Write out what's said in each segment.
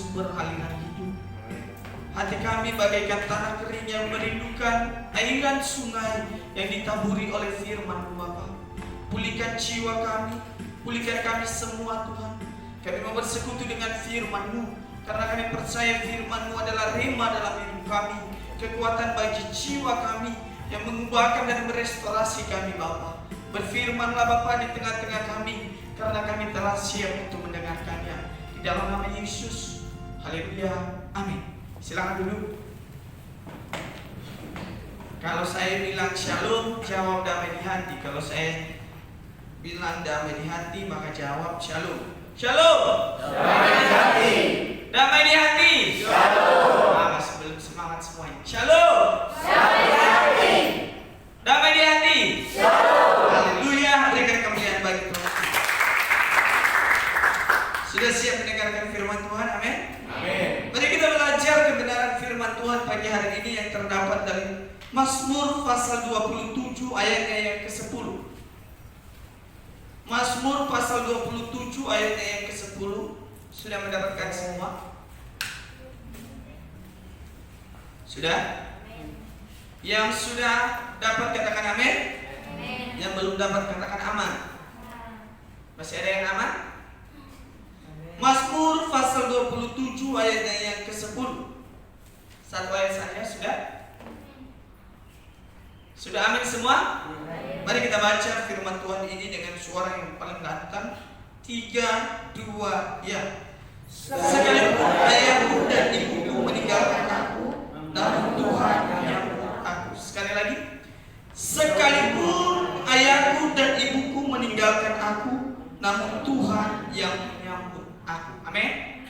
sumber aliran hidup. Hati kami bagaikan tanah kering yang merindukan airan sungai yang ditaburi oleh firman-Mu Bapa. Pulihkan jiwa kami, pulihkan kami semua Tuhan. Kami mau bersekutu dengan firman-Mu, karena kami percaya firman-Mu adalah rema dalam hidup kami, kekuatan bagi jiwa kami yang mengubahkan dan merestorasi kami Bapa. Berfirmanlah Bapa di tengah-tengah kami, karena kami telah siap untuk mendengarkannya. Di dalam nama Yesus, haleluya, amin. Silakan duduk. Kalau saya bilang shalom, jawab damai di hati. Kalau saya bilang damai di hati, maka jawab shalom. Shalom. Damai di hati. Damai di hati. Shalom. Sebelum semangat semuanya. Shalom. Damai di hati. Damai di hati. Shalom. Haleluya, berikan kemuliaan bagi Tuhan. Sudah siap mendengarkan firman Tuhan? Amin. Amin. Mari kita belajar kebenaran firman Tuhan pagi hari ini yang terdapat dari Mazmur pasal 27 ayatnya yang ke-10. Mazmur pasal 27 ayatnya yang ke-10. Sudah mendapatkan semua? Sudah? Yang sudah dapat katakan amin? Yang belum dapat katakan aman. Masih ada yang aman? Mazmur pasal 27 ayatnya yang ke-10. Satu ayat saja sudah? Sudah amin semua? Mari kita baca firman Tuhan ini dengan suara yang paling lantang. 3, 2, ya. Sekalipun ayahku dan ibuku meninggalkan aku, namun Tuhan menyambut aku. Sekali lagi. Sekalipun ayahku dan ibuku meninggalkan aku, namun Tuhan yang menyambut aku. Amin.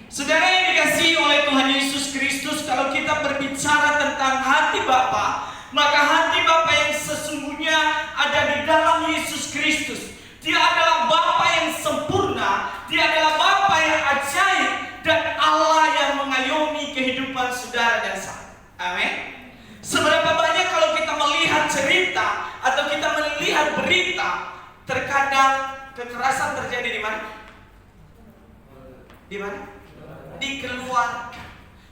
Saudara yang dikasihi oleh Tuhan Yesus Kristus, kalau kita berbicara tentang hati Bapa, maka hati Bapa yang sesungguhnya ada di dalam Yesus Kristus. Dia adalah Bapa yang sempurna, Dia adalah Bapa yang ajaib, dan Allah yang mengayomi kehidupan saudara dan saya. Amin. Seberapa banyak kalau kita melihat cerita atau kita melihat berita, terkadang kekerasan terjadi di mana? Di mana? Di keluarga.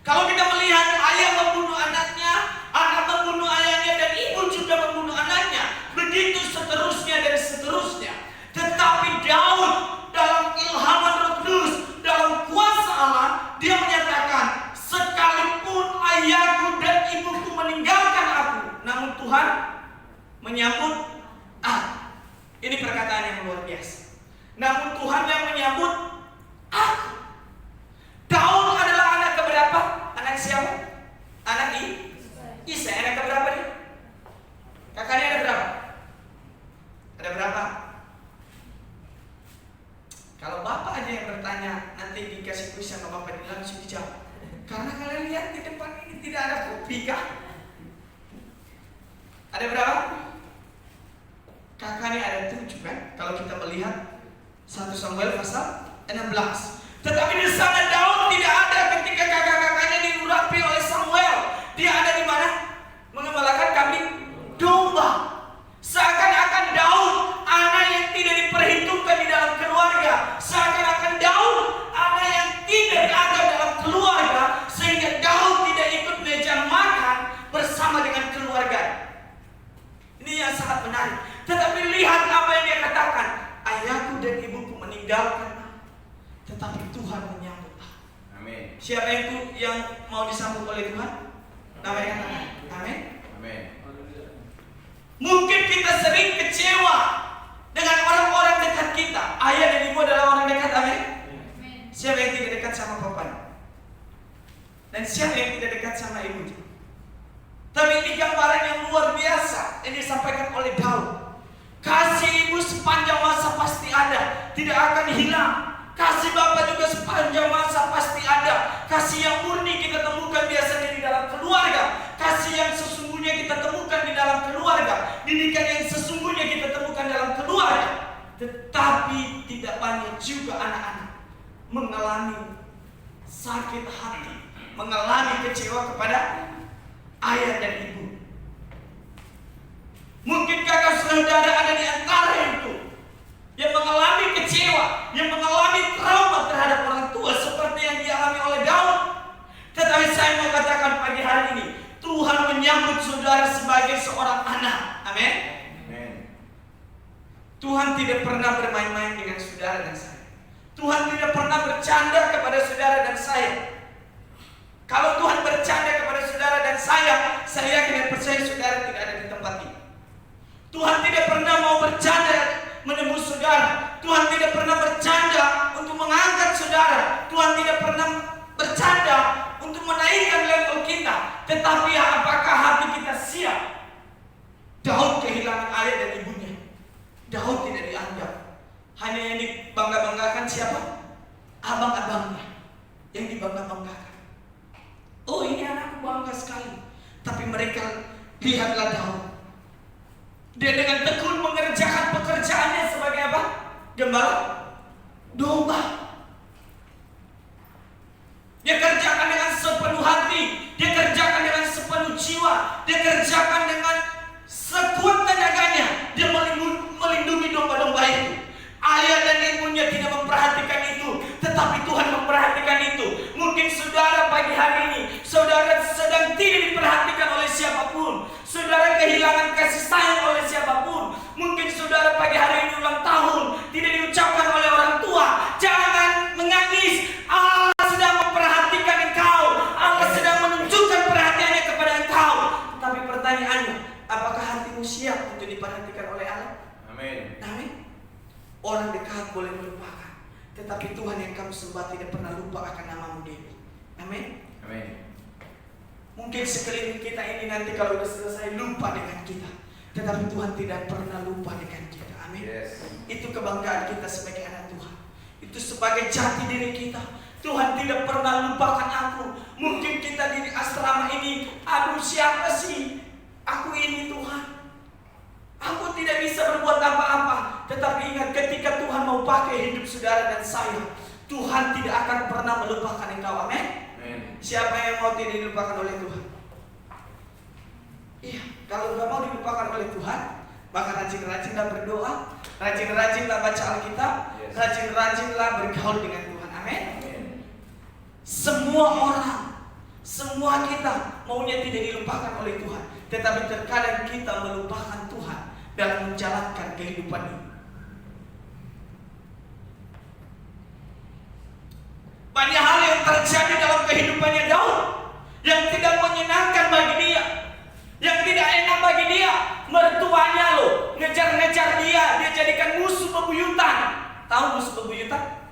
Kalau kita melihat ayah membunuh anaknya, anak membunuh ayahnya, dan ibu juga membunuh anaknya, begitu seterusnya dan seterusnya. Tetapi Daud dalam ilhaman Roh Kudus, dalam kuasa Allah, dia menyatakan, sekalipun ayahku dan ibuku meninggalkan aku, namun Tuhan menyambut aku. Ini perkataan yang luar biasa. Namun Tuhan yang menyambut aku. Daud adalah anak keberapa? Anak siapa? Anak Isa. Anak keberapa nih? Kakaknya ada berapa? Ada berapa? Kalau bapak aja yang bertanya, nanti dikasih kuis sama bapak langsung dijawab. Karena kalian lihat di depan ini tidak ada kopi kah? Ada berapa? Kakaknya ada 7 kan? Kalau kita melihat 1 Samuel pasal 16. Tetapi di sana Daud tidak ada ketika kakak-kakaknya diurapi oleh Samuel. Dia ada di mana? Mengembalakan kambing domba. Seakan-akan Daud anak yang tidak diperhitungkan di dalam keluarga. Seakan-akan Daud anak yang tidak dianggap dalam keluarga, sehingga Daud tidak ikut meja makan bersama dengan keluarga. Ini yang sangat menarik. Tetapi lihat apa yang dia katakan. Ayahku dan ibuku meninggalkan aku, tetapi Tuhan menyambut aku. Amin. Siapa yang mau disambut oleh Tuhan? Namanya amin. Amin. Mungkin kita sering kecewa dengan orang-orang dekat kita. Ayah dan ibu adalah orang dekat, amin. Siapa yang tidak dekat sama bapaknya? Dan siapa yang tidak dekat sama ibunya? Tapi ini gambaran yang luar biasa yang disampaikan oleh Daud. Kasih ibu sepanjang masa pasti ada, tidak akan hilang. Kasih bapak juga sepanjang masa pasti ada. Kasih yang murni kita temukan biasanya di dalam keluarga. Kasih yang sesungguhnya kita temukan di dalam keluarga. Didikan yang sesungguhnya kita temukan dalam keluarga. Tetapi tidak banyak juga anak-anak mengalami sakit hati, mengalami kecewa kepada ayah dan ibu. Mungkin kakak saudara ada di antara itu yang mengalami kecewa, yang mengalami trauma terhadap orang tua seperti yang dialami oleh Tuhan tidak pernah bermain-main dengan saudara dan saya. Tuhan tidak pernah bercanda kepada saudara dan saya. Kalau Tuhan bercanda kepada saudara dan saya yakin dan percaya saudara tidak ada di tempat ini. Tuhan tidak pernah mau bercanda menembus saudara. Tuhan tidak pernah bercanda untuk mengangkat saudara. Tuhan tidak pernah bercanda untuk menaikkan level kita. Tetapi apakah hati kita siap? Daud kehilangan ayah dan ibunya. Daud tidak dianggap. Hanya yang dibangga-banggakan siapa? Abang-abangnya yang dibangga-banggakan. Oh, ini anakku bangga sekali. Tapi mereka lihatlah Daud. Dia dengan tekun mengerjakan pekerjaannya sebagai apa? Gembala domba. Dia kerjakan dengan sepenuh hati. Dia kerjakan dengan sepenuh jiwa. Dia kerjakan dengan sekuat tenaganya. Dia melindungi domba-domba itu. Ayah dan ibunya tidak memperhatikan itu, tetapi Tuhan memperhatikan itu. Mungkin saudara pagi hari ini, saudara sedang tidak diperhatikan oleh siapapun. Saudara kehilangan kasih sayang oleh siapapun. Mungkin saudara pagi hari ini ulang tahun, tidak diucapkan oleh orang tua. Jangan menangis. Allah sedang memperhatikan engkau. Allah sedang menunjukkan perhatiannya kepada engkau. Tapi pertanyaannya, apakah hatimu siap untuk diperhatikan oleh Allah? Amin. Amin. Orang dekat boleh melupakan, tetapi Tuhan yang kamu sembah tidak pernah lupa akan namamu Dewi. Amin. Amin. Mungkin sekeliling kita ini nanti kalau sudah selesai lupa dengan kita, tetapi Tuhan tidak pernah lupa dengan kita. Amin. Yes. Itu kebanggaan kita sebagai anak Tuhan. Itu sebagai jati diri kita. Tuhan tidak pernah lupakan aku. Mungkin kita di asrama ini, aduh siapa sih? Aku ini Tuhan. Aku tidak bisa berbuat apa-apa. Tetapi ingat, ketika Tuhan mau pakai hidup saudara dan saya, Tuhan tidak akan pernah melupakan engkau. Amin. Siapa yang mau tidak dilupakan oleh Tuhan? Iya, kalau nggak mau dilupakan oleh Tuhan, maka rajin-rajinlah berdoa, rajin-rajinlah baca Alkitab, rajin-rajinlah bergaul dengan Tuhan. Amin. Semua orang, semua kita maunya tidak dilupakan oleh Tuhan, tetapi terkadang kita melupakan Tuhan dalam menjalankan kehidupan ini. Banyak hal yang terjadi dalam kehidupannya Daud yang tidak menyenangkan bagi dia, yang tidak enak bagi dia. Mertuanya loh ngejar-ngejar dia jadikan musuh bebuyutan. Tahu musuh bebuyutan?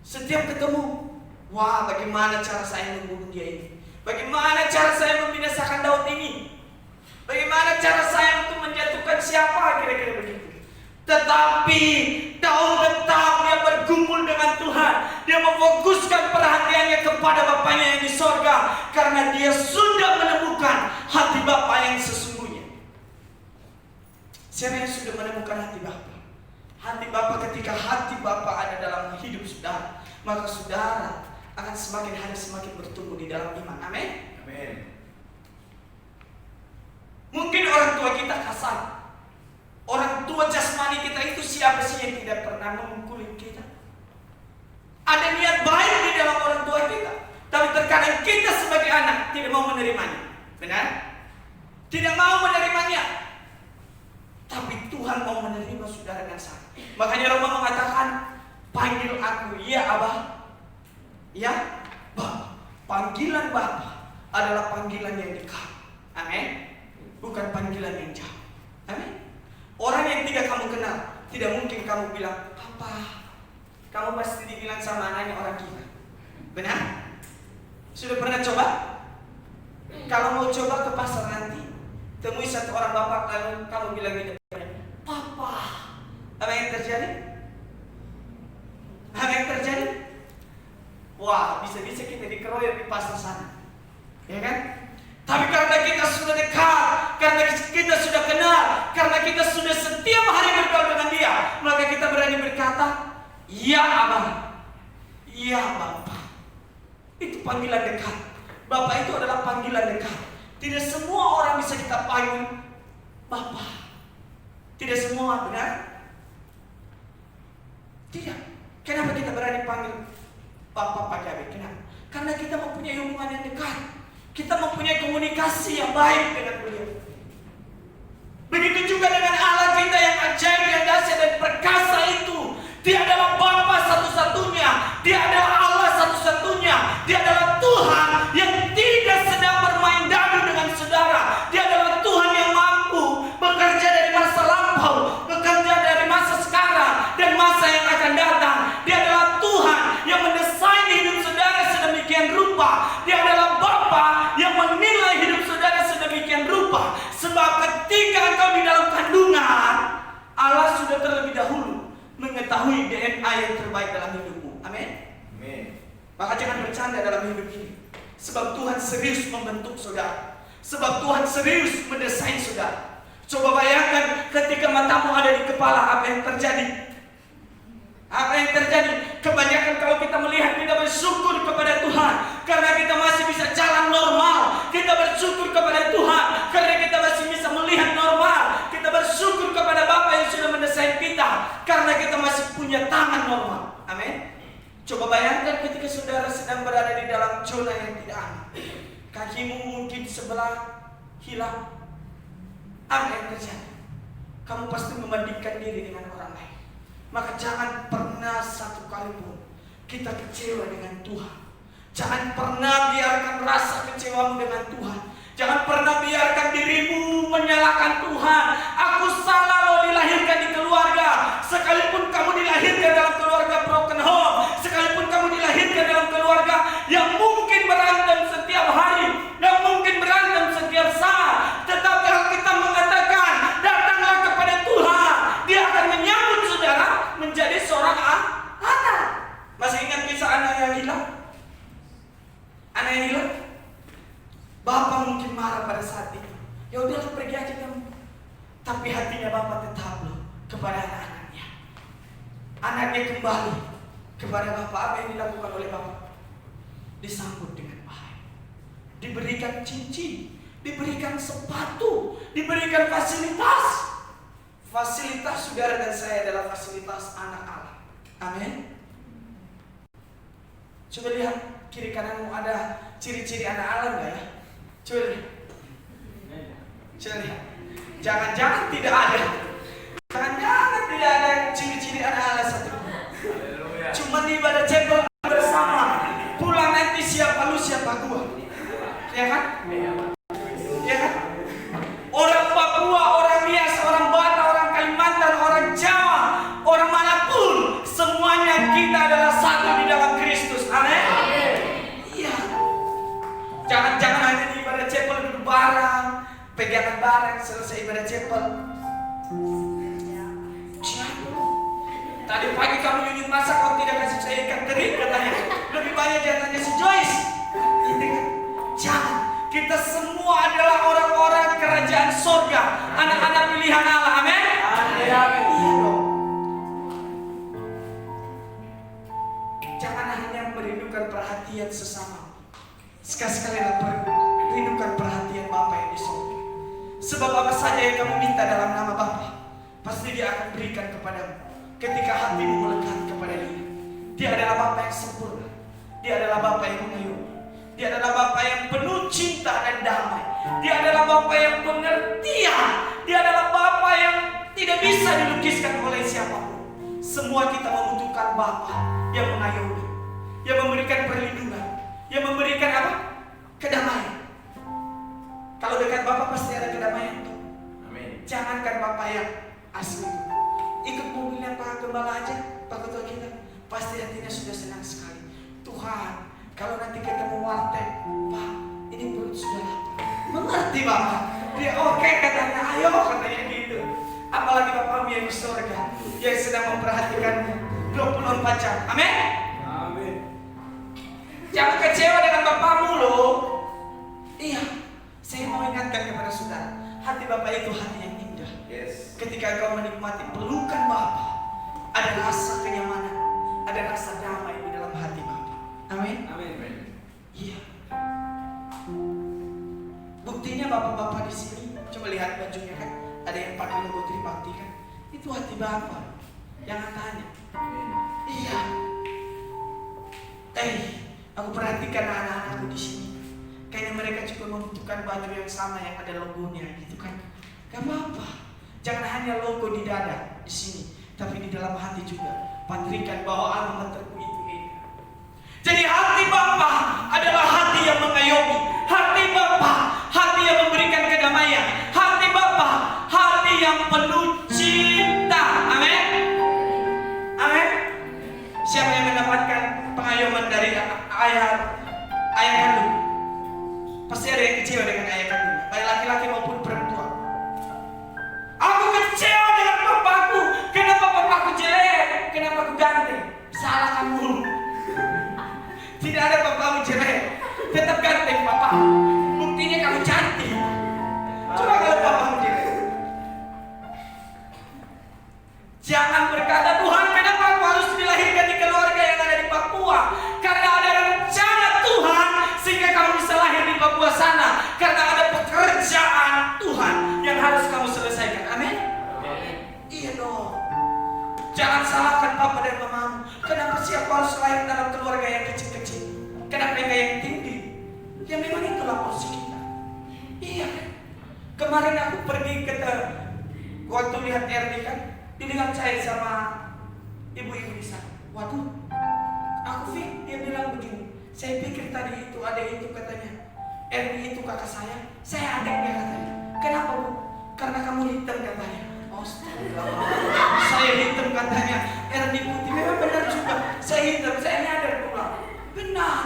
Setiap ketemu, wah bagaimana cara saya membunuh dia ini? Bagaimana cara saya membinasakan Daud ini? Bagaimana cara saya untuk menjatuhkan siapa? Kira-kira begitu. Tetapi Daud tetap dia bergumul dengan Tuhan. Dia memfokuskan perhatiannya kepada Bapaknya yang di sorga, karena dia sudah menemukan hati Bapa yang sesungguhnya. Siapa yang sudah menemukan hati Bapa? Hati Bapa, ketika hati Bapa ada dalam hidup saudara, maka saudara akan semakin hari semakin bertumbuh di dalam iman. Amin. Amin. Mungkin orang tua kita kasar. Orang tua jasmani kita itu siapa sih yang tidak pernah memukuli kita? Ada niat baik di dalam orang tua kita, tapi terkadang kita sebagai anak tidak mau menerimanya. Benar? Tidak mau menerimanya. Tapi Tuhan mau menerima saudara dan saya. Makanya Roma mengatakan, panggil aku, ya Abah, ya Bapa. Panggilan Bapa adalah panggilan yang dekat. Amin. Bukan panggilan yang jauh. Amin. Orang yang tidak kamu kenal, tidak mungkin kamu bilang, Papa. Kamu pasti dibilang sama anaknya orang kita. Benar? Sudah pernah coba? Kalau mau coba ke pasar nanti, temui satu orang bapak, lalu kamu bilang di depannya, Papa. Apa yang terjadi? Apa yang terjadi? Wah, bisa-bisa kita dikeroyok di pasar sana. Ya kan? Tapi karena kita sudah dekat, karena kita sudah kenal, karena kita sudah setiap hari bergaul dengan dia, maka kita berani berkata, ya Abang, ya Bapak. Itu panggilan dekat. Bapak itu adalah panggilan dekat. Tidak semua orang bisa kita panggil Bapak. Tidak semua, benar? Tidak. Kenapa kita berani panggil Bapak Pak Jabe? Kenapa? Karena kita mempunyai hubungan yang dekat. Kita mempunyai komunikasi yang baik dengan beliau. Begitu juga dengan Allah kita yang ajaib, yang dahsyat dan perkasa itu. Dia adalah Bapa satu-satunya. Dia adalah Allah satu-satunya. Dia adalah Tuhan yang tidak sedang bermain dadu dengan saudara. Dia adalah Tuhan yang mampu bekerja dari masa lampau, bekerja dari masa sekarang, dan masa yang akan datang. Dia adalah Tuhan yang mendesain hidup saudara sedemikian rupa. Dia adalah Bapa yang menilai hidup saudara sedemikian rupa. Sebab ketika engkau di dalam kandungan, Allah sudah terlebih dahulu mengetahui DNA yang terbaik dalam hidupmu. Amin. Maka jangan bercanda dalam hidup ini. Sebab Tuhan serius membentuk saudara. Sebab Tuhan serius mendesain saudara. Coba bayangkan ketika matamu ada di kepala, apa yang terjadi? Apa yang terjadi? Kebanyakan kalau kita melihat, kita bersyukur kepada Tuhan karena kita masih bisa jalan normal. Kita bersyukur kepada Tuhan karena kita masih bisa melihat normal. Kita bersyukur kepada Bapa yang sudah mendesain kita karena kita masih punya tangan normal. Amin. Coba bayangkan ketika saudara sedang berada di dalam zona yang tidak aman. Kakimu mungkin sebelah hilang. Apa yang terjadi? Kamu pasti membandingkan diri dengan orang lain. Maka jangan pernah satu kali pun kita kecewa dengan Tuhan. Jangan pernah biarkan rasa kecewamu dengan Tuhan. Jangan pernah biarkan dirimu menyalahkan Tuhan. Aku salah loh dilahirkan di keluarga. Sekalipun kamu dilahirkan dalam keluarga broken home, sekalipun kamu dilahirkan dalam keluarga yang mungkin berantem setiap hari, yang mungkin berantem setiap saat, tetapi Alkitab mengatakan, datanglah kepada Tuhan. Dia akan menyambut saudara menjadi seorang anak. Masih ingat kisah anak yang hilang? Anak yang hilang? Bapak mungkin marah pada saat itu. Ya udahlah, pergi aja kamu. Tapi hatinya Bapak tetap loh kepada anak-anaknya. Anaknya kembali kepada Bapak. Apa yang dilakukan oleh Bapak? Disambut dengan baik. Diberikan cincin, diberikan sepatu, diberikan fasilitas. Fasilitas saudara dan saya adalah fasilitas anak Allah. Amin. Coba lihat kiri kananmu, ada ciri-ciri anak Allah enggak ya? Coba lihat. Coba lihat. Jangan-jangan tidak ada. Jangan-jangan tidak ada ciri-ciri anak Allah satu. Cuma di ibadah chapel bersama. Pulang nanti siapa lu siapa gua. Ya kan? Ya kan? Orang Papua, orang Nias, orang Batak, orang Kalimantan, orang Jawa, orang manapun, semuanya kita adalah satu di dalam Kristus. Amin. Iya. Jangan-jangan hanya di ibadah chapel duduk bareng, pegangan bareng selesai ibadah chapel. Tadi pagi kamu ingin masak, kau tidak kasih saya ikan teri katanya. Lebih banyak jangannya si Joyce. Gitu kan? Jangan. Kita semua adalah orang-orang kerajaan surga, anak-anak pilihan Allah. Amin. Iya dong. Jangan hanya merindukan perhatian sesama. Sekali-sekalilah rindukan perhatian Bapa yang di surga. Sebab apa saja yang kamu minta dalam nama Bapa, pasti Dia akan berikan kepadamu. Ketika hatimu melekat kepada Dia. Dia adalah Bapa yang sempurna. Dia adalah Bapa yang mengayomi. Dia adalah Bapa yang penuh cinta dan damai. Dia adalah Bapa yang pengertian. Dia adalah Bapa yang tidak bisa dilukiskan oleh siapapun. Semua kita membutuhkan Bapa yang mengayomi, yang memberikan perlindungan, yang memberikan apa? Kedamaian. Kalau dekat Bapa pasti ada kedamaian tuh. Amin. Jangankan Bapa yang asli, ikut mobilnya Pak Gembala aja, Pak Ketua kita, pasti hatinya sudah senang sekali. Tuhan, kalau nanti ketemu warteg, Pak, ini perut sudah lapar. Mengerti Bapak? Dia oke katanya, ayo katanya gitu. Apalagi Bapak yang di surga, yang sedang memperhatikanmu 24 jam. Amin? Amin. Jangan kecewa dengan Bapakmu loh. Iya, saya mau ingatkan kepada saudara, hati Bapak itu hati yang indah. Yes. Ketika kau menikmati pelukan Bapa, ada rasa kenyamanan, ada rasa damai di dalam hati Bapa. Amin. Amin. Iya. Buktinya bapak-bapak di sini, coba lihat bajunya kan, ada yang pakai logo Tribakti kan, itu hati Bapa. Jangan tanya. Iya. Aku perhatikan anak-anakku di sini. Kayaknya mereka juga membutuhkan baju yang sama yang ada logonya, gitu kan? Gak apa-apa. Jangan hanya logo di dada di sini, tapi di dalam hati juga. Patrikan bahwa alma materku itu ini. Jadi hati Bapa adalah hati yang mengayomi. Hati Bapa, hati yang memberikan kedamaian. Hati Bapa, hati yang penuh cinta. Amin. Amin. Siapa yang mendapatkan pengayoman dari ayah kandung? Pasti ada yang kecewa dengan ayah kandung, baik laki-laki maupun perempuan. Aku kecewa dengan papaku. Kenapa papaku jelek? Kenapa aku ganteng? Salah kamu. Tidak ada papamu jelek, tetap ganteng papa. Buktinya kamu cantik. Coba kalau papamu jelek. Jangan berkata, Tuhan, kenapa aku harus dilahirkan di keluarga yang ada di Papua? Karena ada rencana Tuhan sehingga kamu bisa lahir di Papua sana. Karena ada pekerjaan Tuhan yang harus kamu selesaikan. Amin. Iya dong. Jangan salahkan papa dan mamamu. Kenapa sih aku harus lahir dalam keluarga yang kecil-kecil? Kenapa enggak yang tinggi? Ya memang itulah porsi kita. Iya kan? Kemarin aku pergi ke waktu lihat RD kan, didengar saya sama ibu-ibu di sana. Waduh, aku dia bilang begini. Saya pikir tadi itu ada itu katanya. RD itu kakak saya adiknya katanya. Kenapa bu? Karena kamu hitam katanya. Saya hitam katanya. RD putih. Memang benar juga. Saya hitam. Saya nyadar pulang. Benar.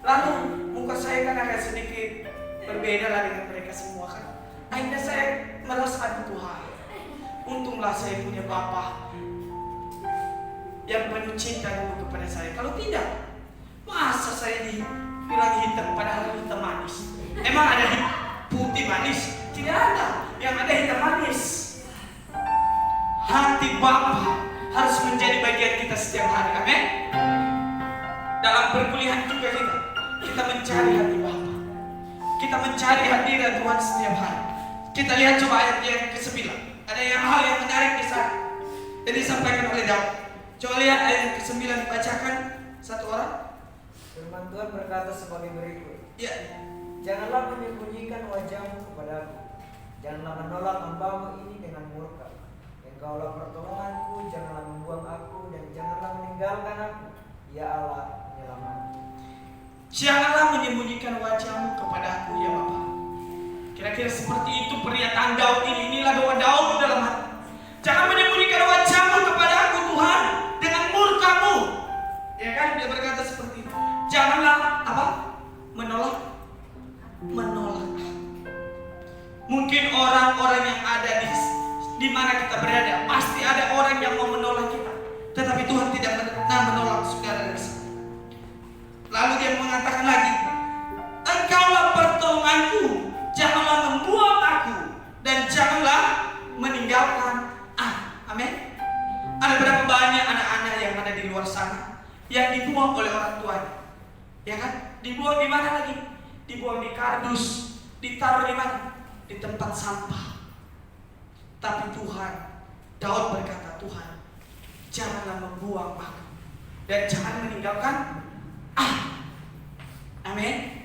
Lalu muka saya kan agak sedikit berbeda lah dengan mereka semua kan. Akhirnya saya merasa aduh Tuhan. Untunglah saya punya Bapa yang penuh cinta dulu kepada saya. Kalau tidak, masa saya dibilang hitam padahal hitam manis. Emang ada putih manis? Tidak ada. Yang ada hitam manis. Hati Bapa harus menjadi bagian kita setiap hari. Amin. Dalam perkuliahan juga kita mencari hati Bapa. Kita mencari hadirat Tuhan setiap hari. Kita lihat coba ayat yang ke-9. Ada hal yang menarik di sana. Jadi disampaikan oleh Daud. Coba lihat ayat yang ke-9 dibacakan satu orang. Firman Tuhan berkata sebagai berikut. Ya. Janganlah menyembunyikan wajahmu kepadaku. Janganlah menolak hamba-Mu ini dengan murka. Engkaulah pertolonganku, janganlah membuang aku dan janganlah meninggalkan aku. Ya Allah, penyelamatku. Janganlah menyembunyikan wajahmu kepada aku ya Bapa. Kira-kira seperti itu pernyataan Daud ini. Inilah doa Daud dalam hati. Jangan menyembunyikan wajahmu kepada aku Tuhan dengan murka-Mu. Ya kan dia berkata seperti itu. Janganlah apa? Menolak. Mungkin orang-orang yang ada di mana kita berada, pasti ada orang yang mau menolak kita. Tetapi Tuhan tidak pernah menolak saudara dari sana. Lalu dia mengatakan lagi, Engkaulah pertolonganku, janganlah membuang aku dan janganlah meninggalkan aku. Amin. Ada berapa banyak anak-anak yang ada di luar sana yang dibuang oleh orang tuanya, ya kan? Dibuang di mana lagi? Dibuang di kardus, ditaruh di mana? Di tempat sampah. Tapi Tuhan, Daud berkata, Tuhan, janganlah membuang aku dan jangan meninggalkan aku. Amin.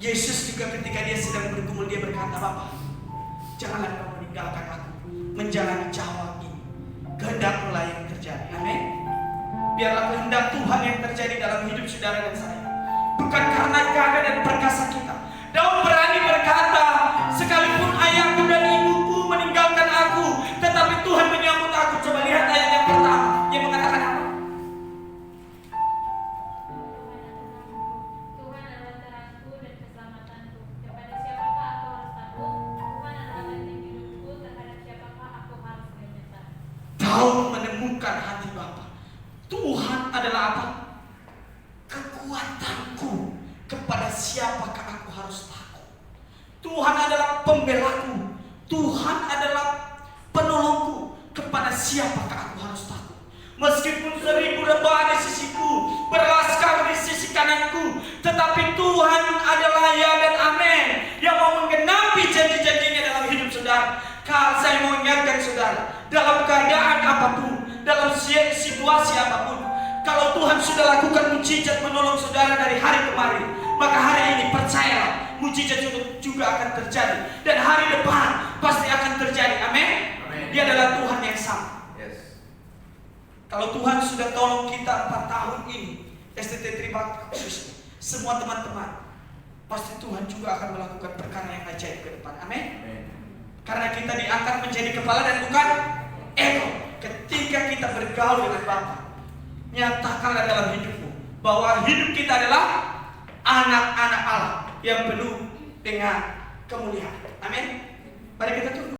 Yesus juga ketika dia sedang bergumul, dia berkata, Bapa, janganlah kau meninggalkan aku menjalani cawan ini. Kehendak-Mu lah yang terjadi. Amin. Biarlah kehendak Tuhan yang terjadi dalam hidup saudara dan saya. Bukan karena gagah dan perkasa kita. Daud berani berkata, sekalipun ayahku dan ibuku meninggalkan aku, tetapi Tuhan menyambut aku. Coba lihat ayat yang pertama. Dia mengatakan apa? Tuhan adalah terangku dan keselamatanku. Kepada siapakah aku harus takut? Tuhan adalah benteng hidupku. Terhadap siapakah aku harus gentar? Daud menemukan hati Bapa. Tuhan adalah apa? Kekuatanku. Kepada siapakah aku harus takut? Tuhan adalah pembelaku. Tuhan adalah penolongku. Kepada siapakah aku harus takut? Meskipun 1000 rebah di sisiku, berlaskar di sisi kananku, tetapi Tuhan adalah ya dan amin yang mau menggenapi janji-janjinya dalam hidup saudara. Kalau saya mau ingatkan saudara, dalam keadaan apapun, dalam situasi apapun, Kalau Tuhan sudah lakukan mujizat menolong saudara dari hari kemarin, maka hari ini percayalah, mujizat juga akan terjadi. Dan hari depan pasti akan terjadi. Amin. Dia adalah Tuhan yang sama. Kalau Tuhan sudah tolong kita 4 tahun ini, STT Tribakti khususnya, semua teman-teman, pasti Tuhan juga akan melakukan perkara yang ajaib ke depan. Amin. Karena kita diangkat menjadi kepala dan bukan ekor. Ketika kita bergaul dengan Bapa, nyatakanlah dalam hidupmu bahwa hidup kita adalah anak-anak Allah yang penuh dengan kemuliaan. Amin. Mari kita tunduk.